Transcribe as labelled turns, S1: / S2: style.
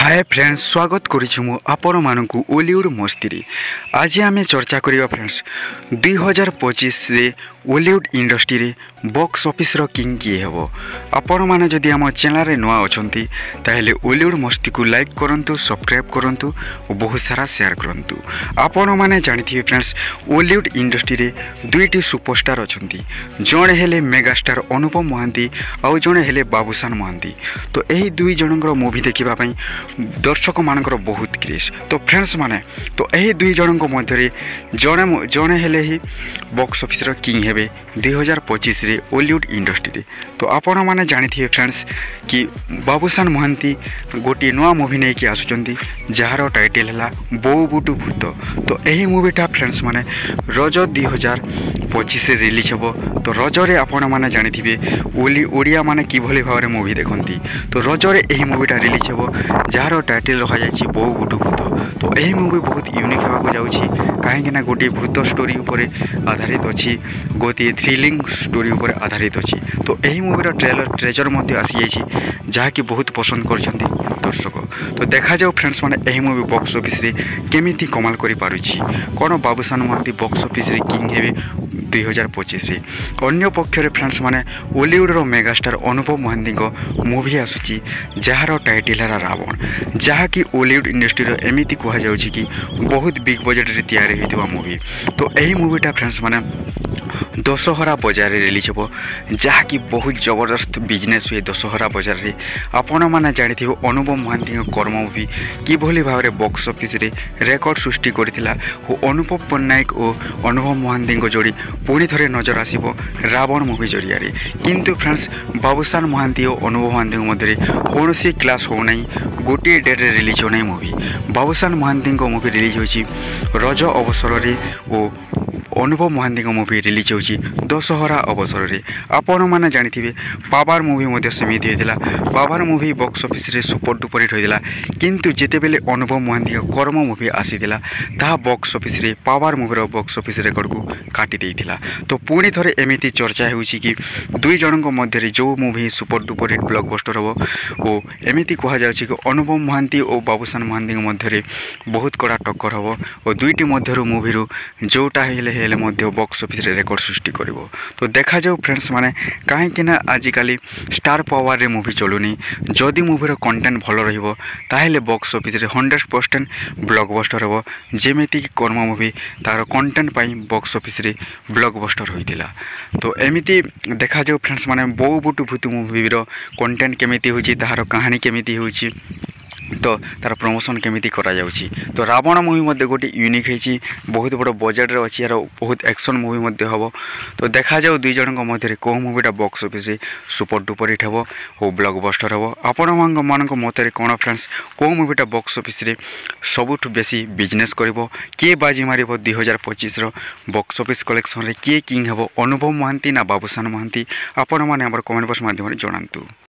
S1: Hi friends, स्वागत करुछु मु आपण मानकु ओलीवुड मस्ती। आज आम चर्चा करिया फ्रेंड्स 2025 रे ओलीवुड इंडस्ट्री रे बॉक्स ऑफिस रो किंग किए हेबो। आपण माने जदि हम चैनल रे नुआ अछंती ताहेले ओलीवुड मस्ती को लाइक करंतु, सब्सक्राइब करंतु और बहुत सारा शेयर करंतु। आपण माने जानिथिबे फ्रेंड्स, ओलीवुड इंडस्ट्री रे दुईटी सुपरस्टार अछंती। जणे हेले मेगास्टार अनुपम महांती और जणे हेले बाबूशान महांती। तो एही दुई जनकर मूवी देखिबा पई दर्शक मानकर बहुत क्रेज। तो फ्रेंड्स माने तो यही दुई जनक मध्य जड़े हेले ही बॉक्स ऑफिस रो किंग हेबे 2025 रे ओलीवुड इंडस्ट्री। तो आपण माने जानिथिबे फ्रेंड्स कि बाबूशान महांती गोटे नुआ मूवी नहीं कि आसुचंती जार टाइटल है बोऊ बुटू भूत। तो यही मूवीटा फ्रेंड्स माने रज 2025 रिलीज हेबो। तो रजरे आपण माने जानिथिबे ओडिया माने किभली भाव में मूवी देखती। तो रजरे यही मूवीटा रिलीज हेबो जार टाइटल रखा जाइए बोऊ बुटू भूत। तो यही मूवी बहुत यूनिक होगा जाऊँगी कहीं गोटे भूत स्टोरी उपर आधारित अच्छी, गोटे थ्रिलिंग स्टोरी उपर आधारित अच्छी। तो यही मूवीर ट्रेजर आसी जाइए जहाँकि बहुत पसंद कर दर्शक। तो देखा जाऊ फ्रेंड्स माने यही मूवी बॉक्स ऑफिस रे केमिति कमाल करि पारुछि, कौन बाबूशान महांती बॉक्स ऑफिस रे किंग हेबे 2025 रे। अन्य पक्ष रे फ्रेंड्स माने ओलीवुड रो मेगास्टार अनुपम महांती को मूवी आसुछि जार टाइटल है रावण, जहाँकि ओलीवुड इंडस्ट्री रो एमिति कहा जाउछि कि बहुत बिग बजेट रे तैयारी होइतबा मूवी। तो यही मूवीटा फ्रेंड्स माने दशहरा बजार रिलीज हेबो, जहाँकि बहुत जबरदस्त बिजनेस हुए दशहरा बजार रे। आपण माने जानिथिबो अनुपम महांती कर्म मूवी किभली भाव में बॉक्स ऑफिस रे रेकर्ड सृष्टि करथिला। अनुपम पन्नायक और अनुपम महांती जोड़ी पुणी थरे नजर आसीबो रावण मूवी जरिया रे। किंतु फ्रेंड्स बाबूशान महांती और अनुपम महांती मध्य कौन क्लास हो नहीं, गोटे डेट रे रिलीज हो नहीं movie. Babushan Mahanti movie release होची रज अवसर रे और अनुपम महांती मूवी रिलीज होची दशहरा अवसर रे। आपण माने जानिथिबे पावर मूवी मध्य सेमिति होइतिला। पावर मूवी बॉक्स ऑफिस रे सुपर डुपर हिट होइतिला। किंतु जेते बेले अनुपम महांती कर्म मूवी आसीतिला ता बॉक्स ऑफिस रे power movie box office record को काटी देइतिला। तो पुणी थरे एमिति चर्चा होउची कि दुई जनक मध्य जो movie super duper hit blockbuster हो ओ एमिति कहा जाउची कि अनुपम महांती और बाबूशान महांती मध्य बहुत कड़ा टक्कर हो और दुईटी मध्य मूवी जोटा हेले बॉक्स ऑफिस रे रेकर्ड सृष्टि करिवो। तो देखा जाऊ फ्रेंड्स माने कहीं आजिकल स्टार पावर रे मूवी चलुनी, जदि मूवीर कंटेंट भल रहिबो ताहेले बॉक्स ऑफिस रे 100% ब्लॉकबस्टर हो। जेमिति कि कर्म मूवी तार कंटेंट पाई बॉक्स ऑफिस रे ब्लॉकबस्टर होइतिला। तो एमिति देखा जाऊ फ्रेंड्स माने बोऊ बुटू भूत मूवीर कंटेंट केमिति होची, तार कहानी केमिति होची, तो तार प्रमोशन केमिति करा जाउछि। तो रावण मूवी मध्य गोटे यूनिक है, बहुत बड़ बजेट रे अछि, यार बहुत एक्शन मूवी मध्य हबो। तो देखा जाऊ दुई जनक मध्य को मूवीटा बॉक्स ऑफिस रे सुपर डुपर हिट हबो और ब्लॉकबस्टर हबो। आपण मानक मत कौन फ्रेंड्स को मूवीटा बॉक्स ऑफिस रे सबुठ बेसी बिजनेस करिवो, किए बाजी मारिबो 2025 रो बॉक्स ऑफिस कलेक्शन रे किए किंग हबो, अनुपम महांती ना बाबूशान महांती? आपण माने हमर कमेंट बॉक्स माध्यम रे जणांतु।